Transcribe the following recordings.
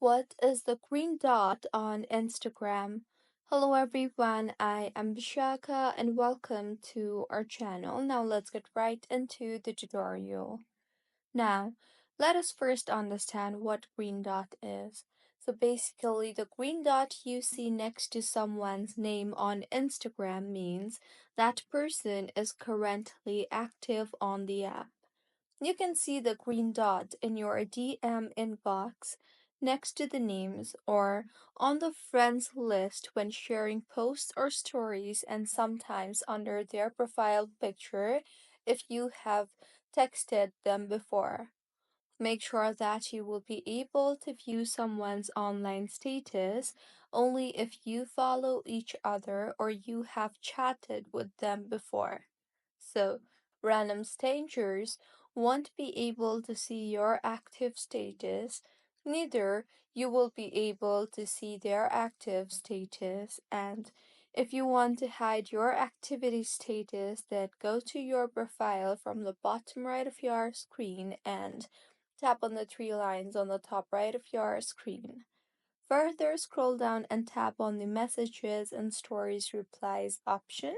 What is the green dot on Instagram? Hello everyone, I am Vishaka and welcome to our channel. Now let's get right into the tutorial. Now, let us first understand what green dot is. So basically, the green dot you see next to someone's name on Instagram means that person is currently active on the app. You can see the green dot in your DM inbox next to the names or on the friends list when sharing posts or stories, and sometimes under their profile picture if you have texted them before. Make sure that you will be able to view someone's online status only if you follow each other or you have chatted with them before. So, random strangers won't be able to see your active status, neither you will be able to see their active status. And if you want to hide your activity status, then go to your profile from the bottom right of your screen and tap on the three lines on the top right of your screen. Further, scroll down and tap on the Messages and Stories Replies option.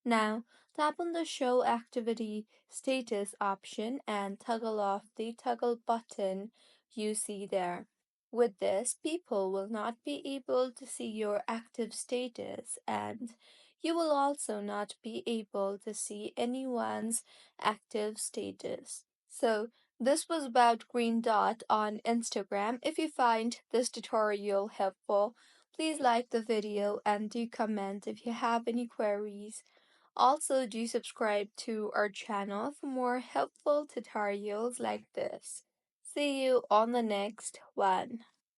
Now, tap on the Show Activity Status option and toggle off the toggle button you see there. With this, people will not be able to see your active status, and you will also not be able to see anyone's active status. So, this was about green dot on Instagram. If you find this tutorial helpful, please like the video and do comment if you have any queries. Also, do subscribe to our channel for more helpful tutorials like this. See you on the next one.